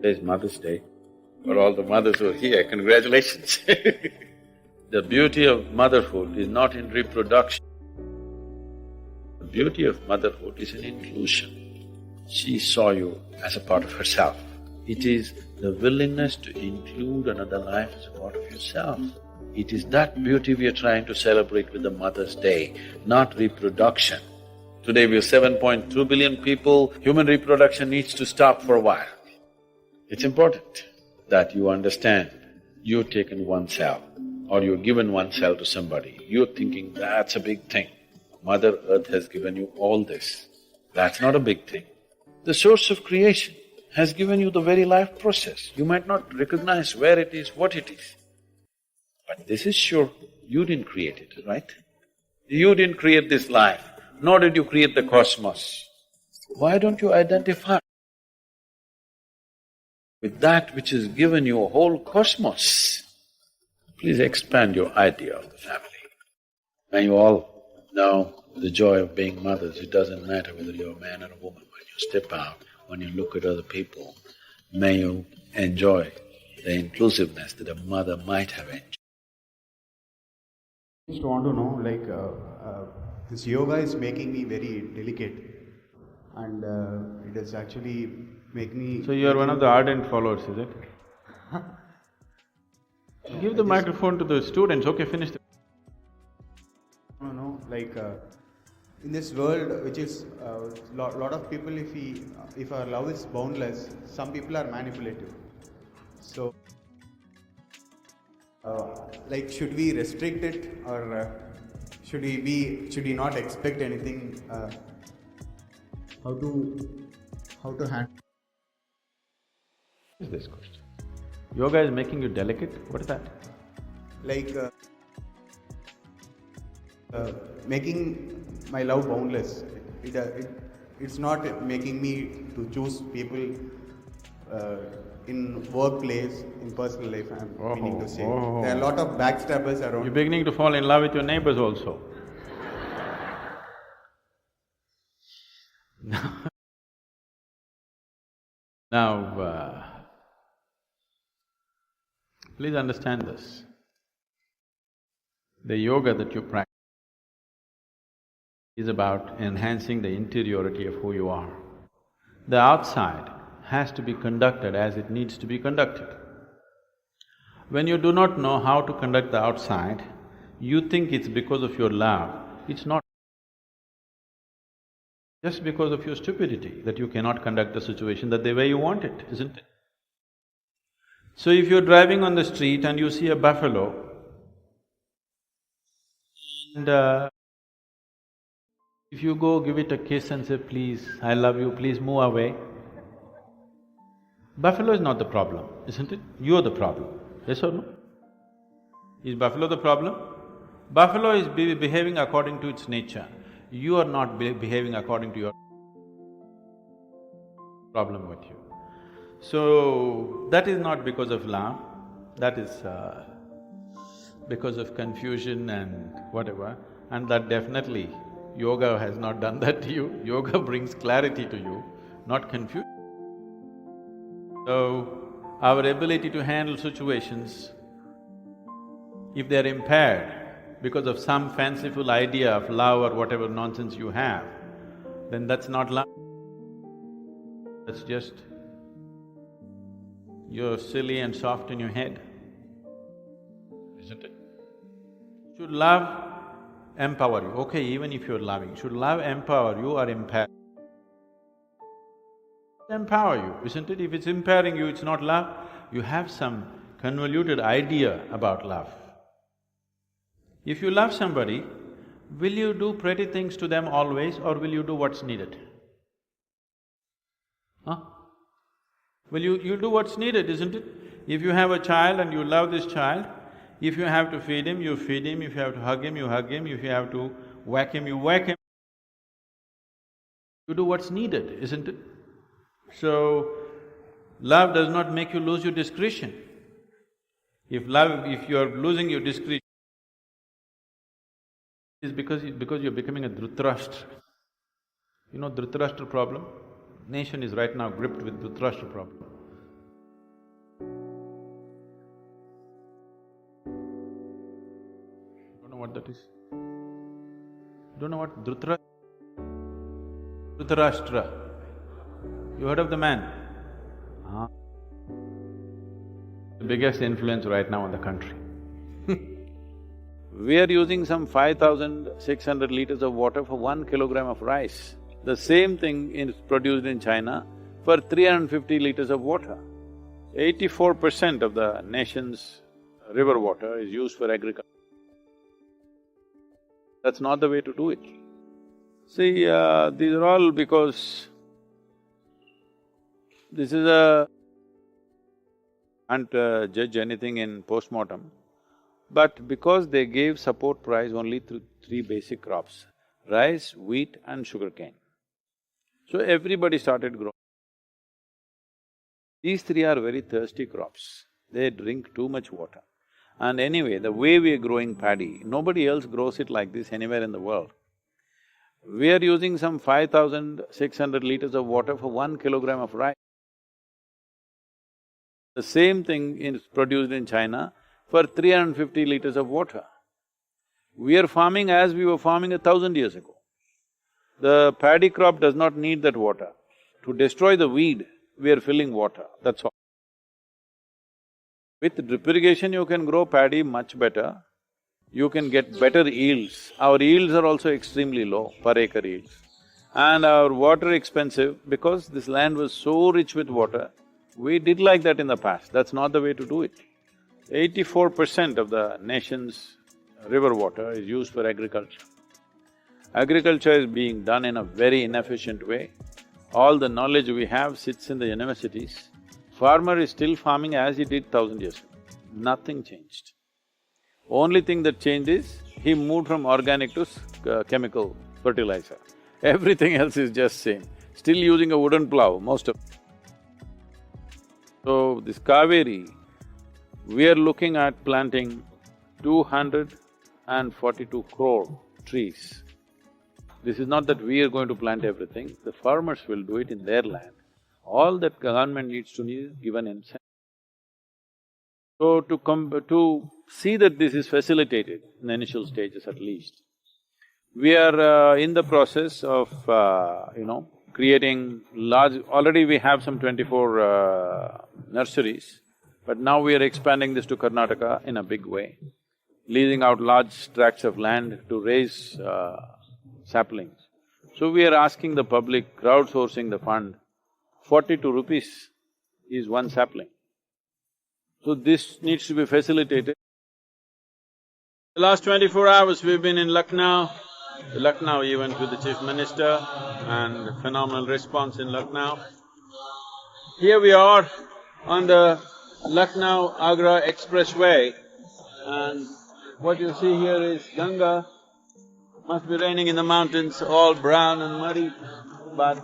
Today's Mother's Day. For all the mothers who are here, congratulations. The beauty of motherhood is not in reproduction. The beauty of motherhood is in inclusion. She saw you as a part of herself. It is the willingness to include another life as a part of yourself. It is that beauty we are trying to celebrate with the Mother's Day, not reproduction. Today we are 7.2 billion people, human reproduction needs to stop for a while. It's important that you understand you've taken one cell or you've given one cell to somebody, you're thinking that's a big thing. Mother Earth has given you all this, that's not a big thing. The source of creation has given you the very life process. You might not recognize where it is, what it is. But this is sure, you didn't create it, right? You didn't create this life, nor did you create the cosmos. Why don't you identify with that which has given you a whole cosmos? Please expand your idea of the family. May you all know the joy of being mothers. It doesn't matter whether you're a man or a woman. When you step out, when you look at other people, may you enjoy the inclusiveness that a mother might have enjoyed. I just want to know, this yoga is making me very delicate, and it is actually making me… So you are one of the ardent followers, is it? Give the microphone to the students, okay, finish the… No, in this world which is… lot of people, if our love is boundless, some people are manipulative. So… should we restrict it, or should we not expect anything? How to handle… What is this question? Yoga is making you delicate? What is that? Making my love boundless. It's not making me to choose people in workplace, in personal life, I'm meaning to say. There are a lot of backstabbers around. You're beginning to fall in love with your neighbors also. Now, please understand this. The yoga that you practice is about enhancing the interiority of who you are. The outside has to be conducted as it needs to be conducted. When you do not know how to conduct the outside, you think it's because of your love. It's not. Just because of your stupidity that you cannot conduct the situation the way you want it, isn't it? So if you're driving on the street and you see a buffalo, and if you go give it a kiss and say, please, I love you, please move away, buffalo is not the problem, isn't it? You're the problem, yes or no? Is buffalo the problem? Buffalo is behaving according to its nature. You are not behaving according to your problem with you. So, that is not because of love, that is because of confusion and whatever, and that definitely yoga has not done that to you. Yoga brings clarity to you, not confusion. So, our ability to handle situations, if they're impaired because of some fanciful idea of love or whatever nonsense you have, then that's not love. That's just… you're silly and soft in your head, isn't it? Should love empower you? Okay, even if you're loving, should love empower you or impair? Empower you, isn't it? If it's impairing you, it's not love. You have some convoluted idea about love. If you love somebody, will you do pretty things to them always, or will you do what's needed? Huh? Well, you do what's needed, isn't it? If you have a child and you love this child, if you have to feed him, you feed him, if you have to hug him, you hug him, if you have to whack him, you whack him. You do what's needed, isn't it? So, love does not make you lose your discretion. If you're losing your discretion, it's because you're becoming a Dhritarashtra. You know Dhritarashtra problem? Nation is right now gripped with Dhritarashtra problem. that is? Don't know what Dhritarashtra. You heard of the man? The biggest influence right now in the country. We are using some 5,600 liters of water for 1 kilogram of rice. The same thing is produced in China for 350 liters of water. 84% of the nation's river water is used for agriculture. That's not the way to do it. See, these are all because this is a… can't judge anything in post-mortem, but because they gave support price only to three basic crops, rice, wheat and sugarcane. So everybody started growing. These three are very thirsty crops, they drink too much water. And anyway, the way we are growing paddy, nobody else grows it like this anywhere in the world. We are using some 5,600 liters of water for 1 kilogram of rice. The same thing is produced in China for 350 liters of water. We are farming as we were farming 1,000 years ago. The paddy crop does not need that water. To destroy the weed, we are filling water, that's all. With drip irrigation, you can grow paddy much better. You can get better yields. Our yields are also extremely low, per acre yields. And our water expensive because this land was so rich with water, we did like that in the past, that's not the way to do it. 84% of the nation's river water is used for agriculture. Agriculture is being done in a very inefficient way. All the knowledge we have sits in the universities. Farmer is still farming as he did 1,000 years ago. Nothing changed. Only thing that changed is, he moved from organic to chemical fertilizer. Everything else is just same. Still using a wooden plow, most of it. So, this Kaveri, we are looking at planting 242 crore trees. This is not that we are going to plant everything, the farmers will do it in their land. All that government needs to need is given incentive. So, to see that this is facilitated in the initial stages at least, we are in the process of, creating large… already we have some 24 nurseries, but now we are expanding this to Karnataka in a big way, leasing out large tracts of land to raise saplings. So we are asking the public, crowdsourcing the fund, 42 rupees is one sapling. So this needs to be facilitated. The last 24 hours we've been in Lucknow. The Lucknow event with the Chief Minister and phenomenal response in Lucknow. Here we are on the Lucknow-Agra Expressway, and what you see here is Ganga. Must be raining in the mountains, all brown and muddy, but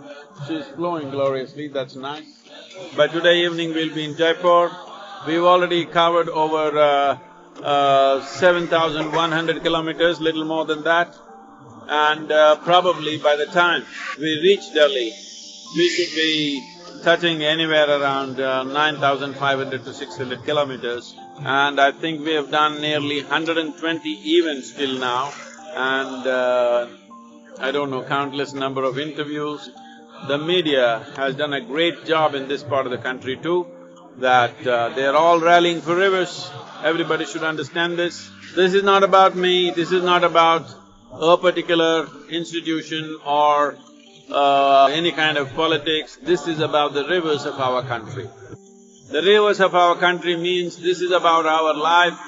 she's flowing gloriously, that's nice. By today evening we'll be in Jaipur. We've already covered over 7,100 kilometers, little more than that. And probably by the time we reach Delhi, we should be touching anywhere around 9,500 to 600 kilometers. And I think we have done nearly 120 events till now, and I don't know, countless number of interviews. The media has done a great job in this part of the country too, that they're all rallying for rivers. Everybody should understand this. This is not about me, this is not about a particular institution or any kind of politics, this is about the rivers of our country. The rivers of our country means this is about our life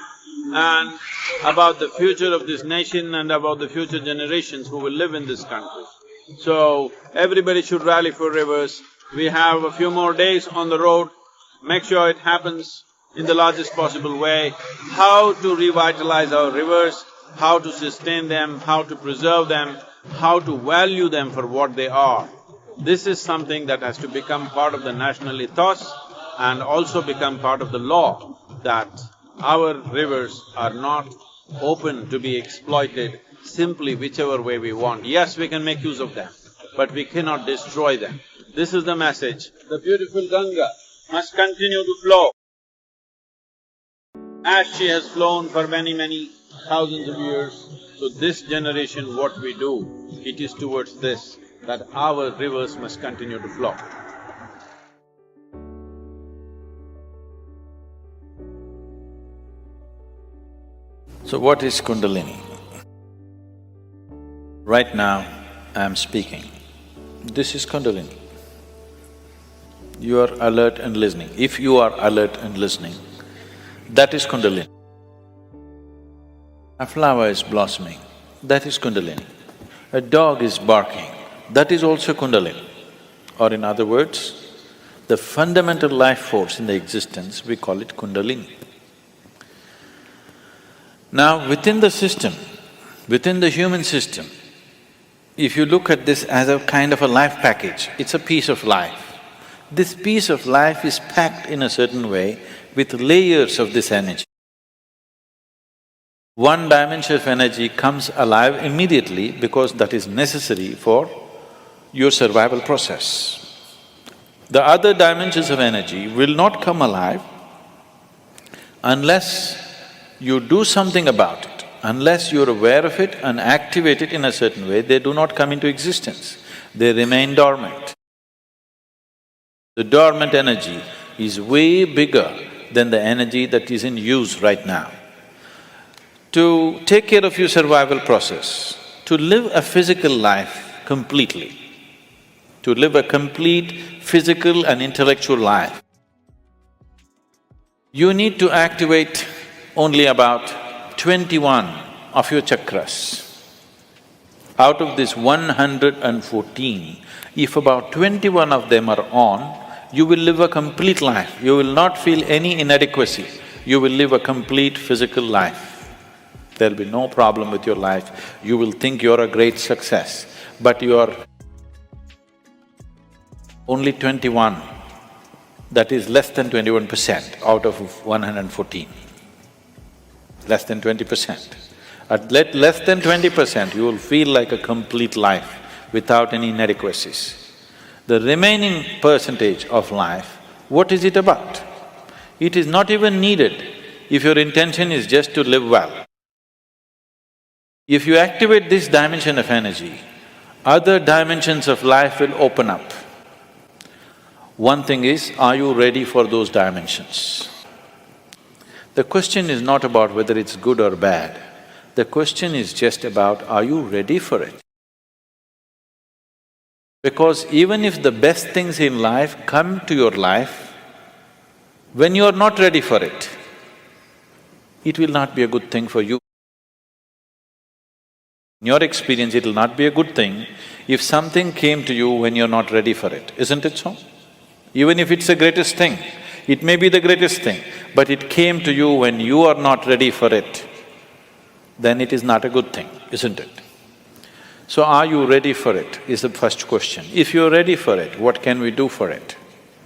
and about the future of this nation and about the future generations who will live in this country. So, everybody should rally for rivers. We have a few more days on the road, make sure it happens in the largest possible way. How to revitalize our rivers, how to sustain them, how to preserve them, how to value them for what they are. This is something that has to become part of the national ethos and also become part of the law, that our rivers are not open to be exploited simply whichever way we want. Yes, we can make use of them, but we cannot destroy them. This is the message. The beautiful Ganga must continue to flow as she has flown for many, many thousands of years. So this generation, what we do, it is towards this, that our rivers must continue to flow. So what is Kundalini? Right now, I am speaking. This is Kundalini. You are alert and listening. If you are alert and listening, that is Kundalini. A flower is blossoming, that is Kundalini. A dog is barking, that is also Kundalini. Or in other words, the fundamental life force in the existence, we call it Kundalini. Now, within the system, within the human system, if you look at this as a kind of a life package, it's a piece of life. This piece of life is packed in a certain way with layers of this energy. One dimension of energy comes alive immediately because that is necessary for your survival process. The other dimensions of energy will not come alive unless you do something about it. Unless you're aware of it and activate it in a certain way, they do not come into existence, they remain dormant. The dormant energy is way bigger than the energy that is in use right now. To take care of your survival process, to live a physical life completely, to live a complete physical and intellectual life, you need to activate only about 21 of your chakras. Out of this 114, if about 21 of them are on, you will live a complete life. You will not feel any inadequacy. You will live a complete physical life. There'll be no problem with your life. You will think you're a great success, but you are only 21. That is less than 21% out of 114. Less than 20%. At less than 20%, you will feel like a complete life without any inadequacies. The remaining percentage of life, what is it about? It is not even needed if your intention is just to live well. If you activate this dimension of energy, other dimensions of life will open up. One thing is, are you ready for those dimensions? The question is not about whether it's good or bad. The question is just about, are you ready for it? Because even if the best things in life come to your life, when you are not ready for it, it will not be a good thing for you. In your experience, it will not be a good thing if something came to you when you're not ready for it, isn't it so? Even if it's the greatest thing, it may be the greatest thing, but it came to you when you are not ready for it, then it is not a good thing, isn't it? So are you ready for it is the first question. If you're ready for it, what can we do for it?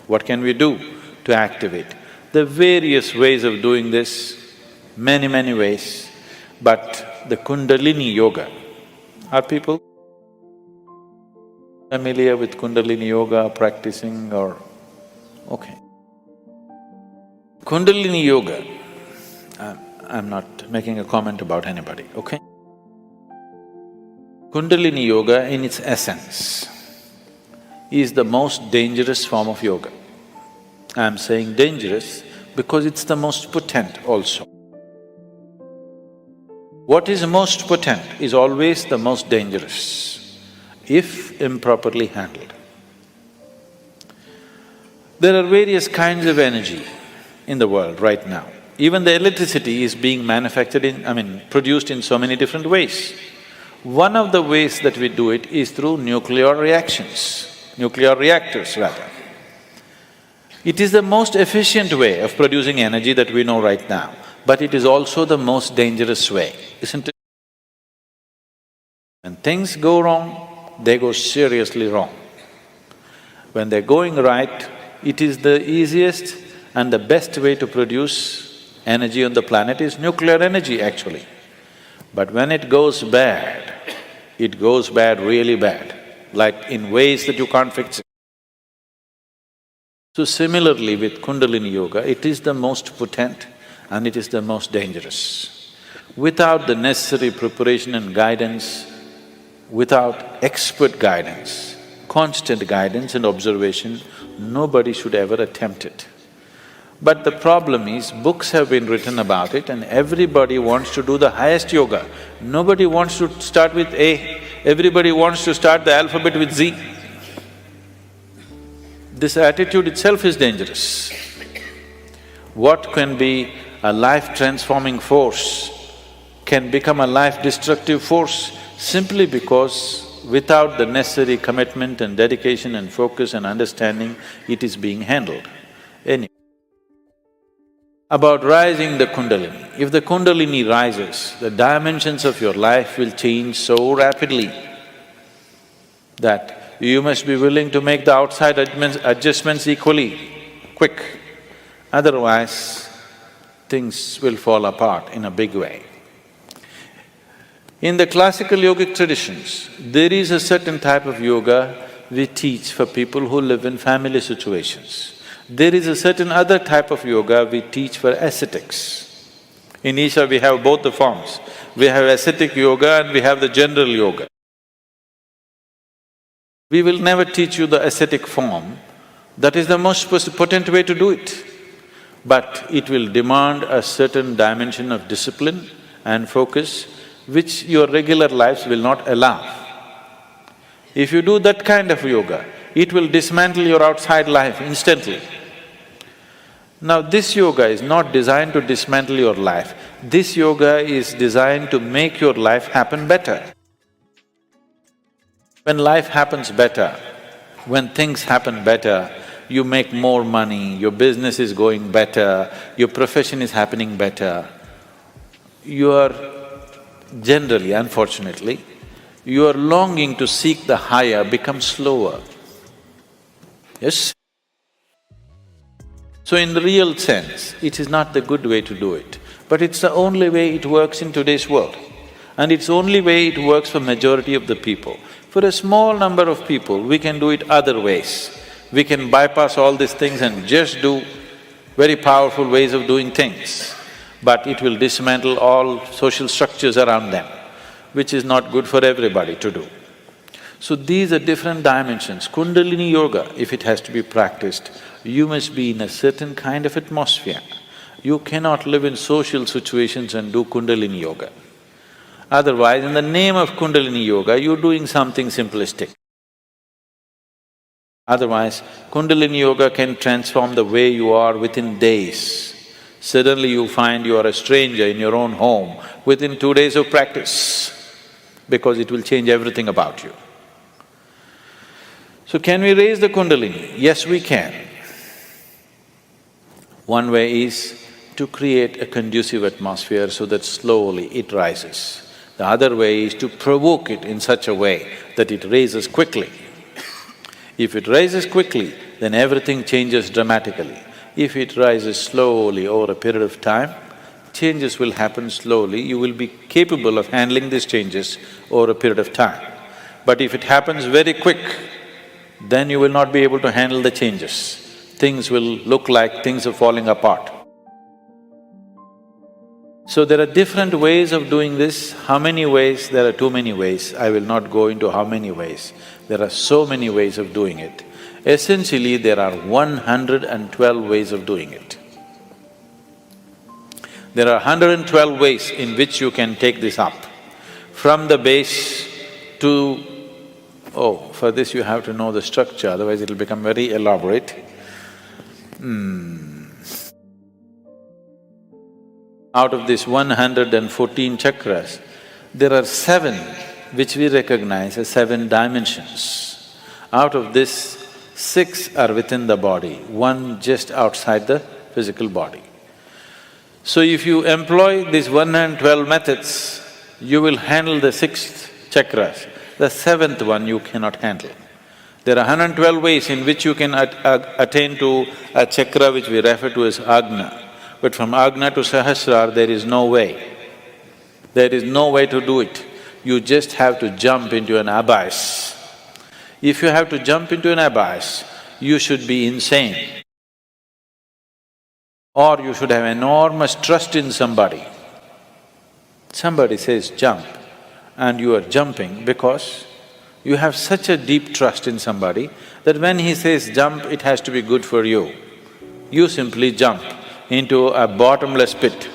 What can we do to activate? There are various ways of doing this, many ways, but the Kundalini Yoga, are people familiar with Kundalini Yoga, practicing or… okay. Kundalini Yoga, I'm not making a comment about anybody, okay? Kundalini Yoga in its essence is the most dangerous form of yoga. I'm saying dangerous because it's the most potent also. What is most potent is always the most dangerous, if improperly handled. There are various kinds of energy in the world right now. Even the electricity is being manufactured produced in so many different ways. One of the ways that we do it is through nuclear reactions, nuclear reactors rather. It is the most efficient way of producing energy that we know right now, but it is also the most dangerous way, isn't it? When things go wrong, they go seriously wrong. When they're going right, it is the easiest and the best way to produce energy on the planet is nuclear energy actually. But when it goes bad really bad, like in ways that you can't fix it. So similarly with Kundalini Yoga, it is the most potent and it is the most dangerous. Without the necessary preparation and guidance, without expert guidance, constant guidance and observation, nobody should ever attempt it. But the problem is, books have been written about it and everybody wants to do the highest yoga. Nobody wants to start with A, everybody wants to start the alphabet with Z. This attitude itself is dangerous. What can be a life-transforming force can become a life-destructive force simply because without the necessary commitment and dedication and focus and understanding, it is being handled. Anyway, about rising the Kundalini. If the Kundalini rises, the dimensions of your life will change so rapidly that you must be willing to make the outside adjustments equally quick. Otherwise, things will fall apart in a big way. In the classical yogic traditions, there is a certain type of yoga we teach for people who live in family situations. There is a certain other type of yoga we teach for ascetics. In Isha we have both the forms. We have ascetic yoga and we have the general yoga. We will never teach you the ascetic form, that is the most potent way to do it. But it will demand a certain dimension of discipline and focus which your regular lives will not allow. If you do that kind of yoga, it will dismantle your outside life instantly. Now this yoga is not designed to dismantle your life, this yoga is designed to make your life happen better. When life happens better, when things happen better, you make more money, your business is going better, your profession is happening better, your generally, unfortunately, your longing to seek the higher becomes slower. Yes? So in the real sense, it is not the good way to do it, but it's the only way it works in today's world. And it's the only way it works for majority of the people. For a small number of people, we can do it other ways. We can bypass all these things and just do very powerful ways of doing things. But it will dismantle all social structures around them, which is not good for everybody to do. So these are different dimensions. Kundalini yoga, if it has to be practiced, you must be in a certain kind of atmosphere. You cannot live in social situations and do Kundalini yoga. Otherwise, in the name of Kundalini yoga, you're doing something simplistic. Otherwise, Kundalini yoga can transform the way you are within days. Suddenly you find you are a stranger in your own home within 2 days of practice, because it will change everything about you. So can we raise the Kundalini? Yes, we can. One way is to create a conducive atmosphere so that slowly it rises. The other way is to provoke it in such a way that it raises quickly. If it rises quickly, then everything changes dramatically. If it rises slowly over a period of time, changes will happen slowly, you will be capable of handling these changes over a period of time. But if it happens very quick, then you will not be able to handle the changes. Things will look like things are falling apart. So there are different ways of doing this. How many ways? There are too many ways. I will not go into how many ways. There are so many ways of doing it. Essentially, there are 112 ways of doing it. There are 112 ways in which you can take this up. From the base to… for this you have to know the structure, otherwise it'll become very elaborate. Out of these 114 chakras, there are 7 which we recognize as 7 dimensions. Out of this, 6 are within the body, 1 just outside the physical body. So if you employ these 112 methods, you will handle the 6th chakras. The 7th one you cannot handle. There are 112 ways in which you can attain to a chakra which we refer to as Agna. But from Agna to Sahasrara, there is no way. There is no way to do it. You just have to jump into an abyss. If you have to jump into an abyss, you should be insane. Or you should have enormous trust in somebody. Somebody says jump and you are jumping because you have such a deep trust in somebody that when he says jump, it has to be good for you. You simply jump into a bottomless pit.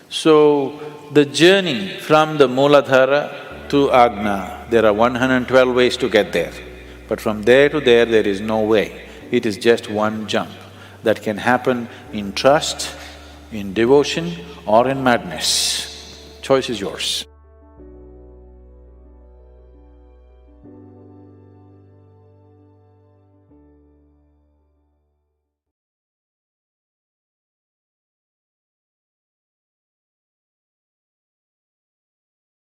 So, the journey from the Mooladhara to Agna, there are 112 ways to get there. But from there to there is no way. It is just one jump that can happen in trust, in devotion or in madness. Choice is yours.